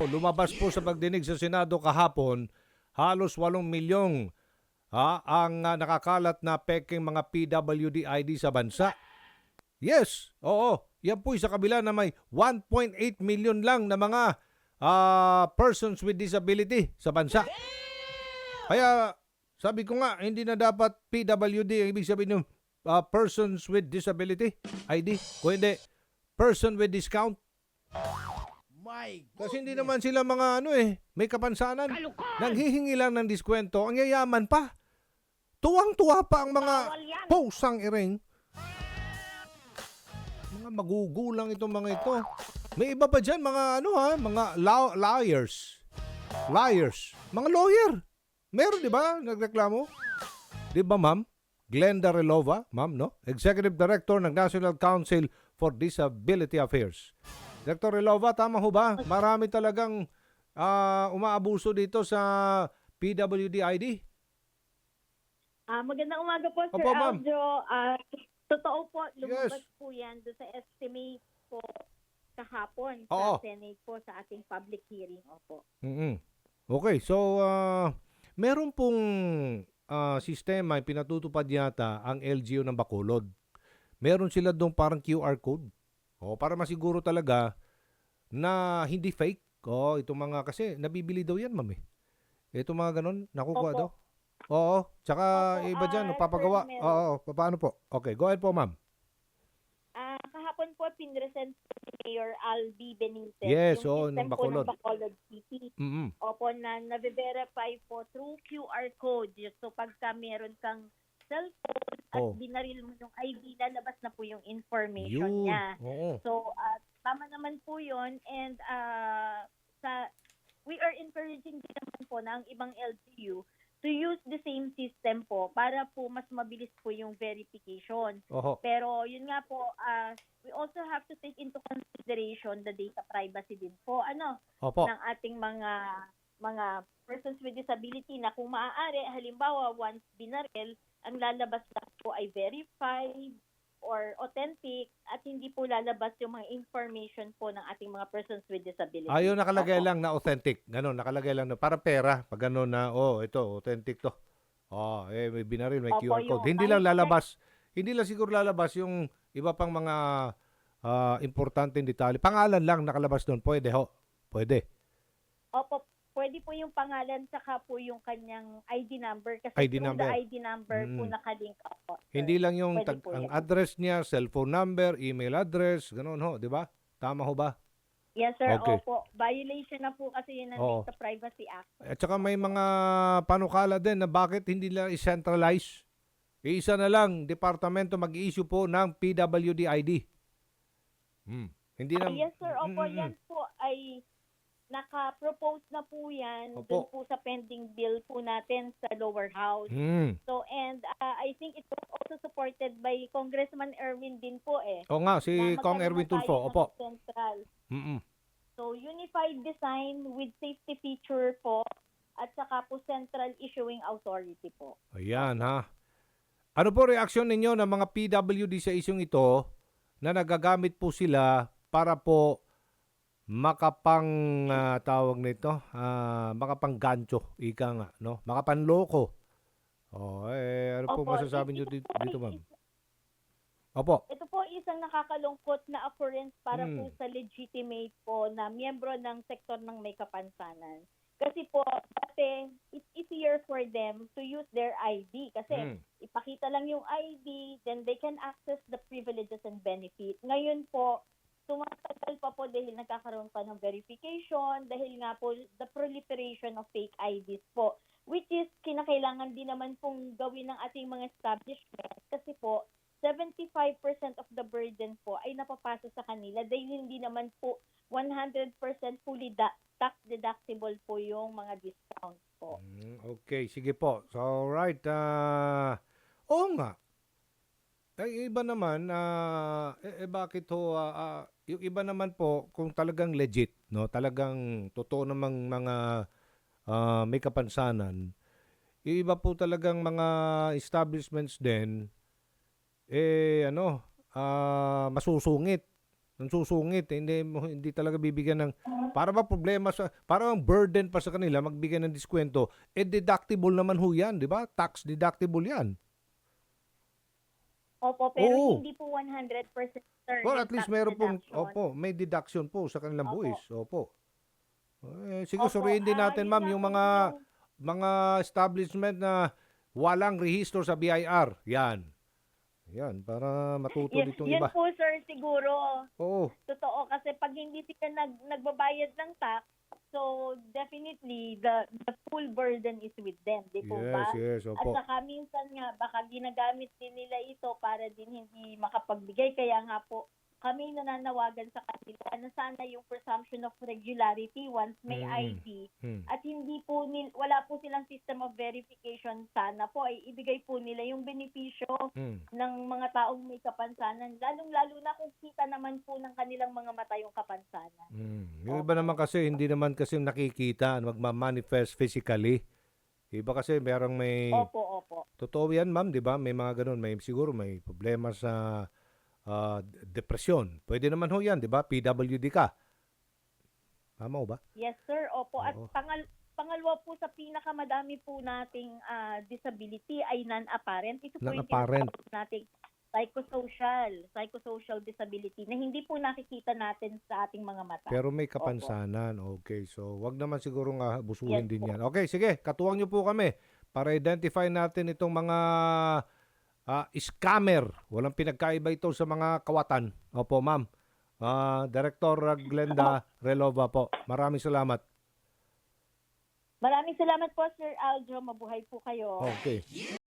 Lumabas po sa pagdinig sa Senado kahapon, halos 8 milyong ang nakakalat na peking mga PWD ID sa bansa. Yes, oo. Yan po sa kabila na may 1.8 million lang na mga persons with disability sa bansa. Kaya sabi ko nga, hindi na dapat PWD ang ibig sabihin ng persons with disability ID. Kung hindi, person with discount. Kasi hindi naman sila mga may kapansanan. Nanghihingi lang ng diskwento, ang yayaman pa. Tuwang-tuwa pa ang mga pusang iring. Mga magugulang itong mga ito. May iba pa dyan, mga mga liars. Liars. Mga lawyer. Meron, di ba? Nagreklamo. Di ba, ma'am? Glenda Relova, ma'am, no? Executive Director ng National Council for Disability Affairs. Dr. Relova, tama ho ba? Marami talagang umaabuso dito sa PWD ID? Magandang umaga po, Sir Opo, ma'am. Aljo. Totoo po, lumabas Yes. po yan doon sa estimate po kahapon Oo. sa Senate po sa ating public hearing. Opo. Okay, so meron pong sistema, pinatutupad yata ang LGU ng Bacolod. Meron sila doon parang QR code. Para masiguro talaga na hindi fake. Itong mga, kasi nabibili daw yan, ma'am eh. Itong mga ganun, nakukuha Opo. daw. Oo, tsaka Opo, iba dyan, sir, papagawa. meron. Oo, paano po? Okay, go ahead po, ma'am. Kahapon po, pinresent po ni Mayor Albi Benitez Yes, yung ng system po ng Bacolod. Bacolod City. Opo, na na-verify po through QR code. So pagka meron kang cellphone at binaril mo yung ID, lalabas na po yung information Yun. niya. Oo. So, tama naman po yun. And we are encouraging din naman po na ang ibang LGU to use the same system po para po mas mabilis po yung verification. Oho. Pero yun nga po, we also have to take into consideration the data privacy din po Opo. ng ating mga persons with disability na kung maaari, halimbawa once binaril, ang lalabas lang po ay verified or authentic at hindi po lalabas yung mga information po ng ating mga persons with disability. Ayun, nakalagay Opo. lang na authentic. Ganon, nakalagay lang na para pera. Pag gano'n na, ito, authentic to. May binaril, may Opo, QR code. yung Hindi lang ID lalabas. Hindi lang siguro lalabas yung iba pang mga importanteng detalye. Pangalan lang nakalabas doon. Pwede ho. Pwede. Opo, pwede po yung pangalan saka po yung kanyang ID number kasi ID through number. the ID number po nakalink up po. sir. Hindi lang yung Pwede po ang yan. address niya, cellphone number, email address, gano'n ho, di ba? Tama ho ba? Yes sir, Okay. opo. Violation na po kasi yun ng Oo. Data Privacy Act. At saka may mga panukala din na bakit hindi lang i-centralize. Isa na lang, departamento mag-i-issue po ng PWD ID. Hindi na... Yes sir, opo. Yan po ay naka-propose na po yan Opo. dun po sa pending bill po natin sa lower house. So, and I think it was also supported by Congressman Erwin din po O nga, si na Kong magkaroon Erwin na tayo Tulfo. ng Opo. Central. Mm-mm. So, unified design with safety feature po at saka po central issuing authority po. Ayan ha. Ano po reaksyon ninyo ng mga PWD sa isyong ito na nagagamit po sila para po tawag nito, makapanggancho, ika nga, no? Makapanloko. Ano po Opo, masasabi niyo dito, ma'am? Opo. Ito po isang nakakalungkot na occurrence para po sa legitimate po na miyembro ng sektor ng may kapansanan. Kasi po, dati, it's easier for them to use their ID. Kasi ipakita lang yung ID, then they can access the privileges and benefit. Ngayon po, tumatagal pa po dahil nagkakaroon pa ng verification, dahil nga po the proliferation of fake IDs po, which is kinakailangan din naman pong gawin ng ating mga establishment kasi po 75% of the burden po ay napapasa sa kanila dahil hindi naman po 100% fully tax deductible po yung mga discounts po. Okay, sige po. So, right. Oo nga. Iba naman, bakit ho, yung iba naman po, kung talagang legit, no, talagang totoo namang mga may kapansanan, yung iba po talagang mga establishments din, masusungit, Nang susungit, hindi talaga bibigyan ng para ba problema sa para ang burden pa sa kanila magbigay ng diskwento. Deductible naman ho 'yan, 'di ba? Tax deductible 'yan. Opo, pero Oo. hindi po 100% sir Well, yung at least tax meron pong deduction. may deduction po sa kanilang Opo. buwis. Opo. Sige, Opo, suriin din natin, yun ma'am, nga yung po yung mga establishment na walang rehistro sa BIR. Yan. Yan, para matuto ditong yun iba. po sir siguro. Oo. Totoo kasi pag hindi sila nagbabayad ng tax, so definitely the full burden is with them, di po Yes, ba? yes, At opo. saka minsan nga baka ginagamit din nila ito para din hindi makapagbigay, kaya nga po kami nananawagan sa kanila na sana yung presumption of regularity once may Mm. ID Hmm. at hindi po wala po silang system of verification, sana po ay ibigay po nila yung benepisyo Hmm. ng mga taong may kapansanan, lalong-lalo na kung kita naman po ng kanilang mga mata yung kapansanan. Yung iba naman kasi, hindi naman kasi nakikita, magma-manifest physically. Iba kasi merong may, Opo, opo. totoo yan, ma'am, di ba? May mga ganun, siguro may problema sa depresyon. Pwede naman ho yan, di ba? PWD ka. Tama ho ba? Yes, sir. Opo. At Oo. pangalawa po sa pinakamadami po nating disability ay non-apparent. Ito po yung Non-apparent. tinatawag nating psychosocial disability na hindi po nakikita natin sa ating mga mata. Pero may kapansanan. Okay, so wag naman siguro nga busuhin Yes din po. yan. Okay, sige, katuwang nyo po kami para identify natin itong mga scammer. Walang pinagkaiba ito sa mga kawatan. Opo, ma'am. Director Glenda Relova po. Maraming salamat. Maraming salamat po, Sir Aljo. Mabuhay po kayo. Okay.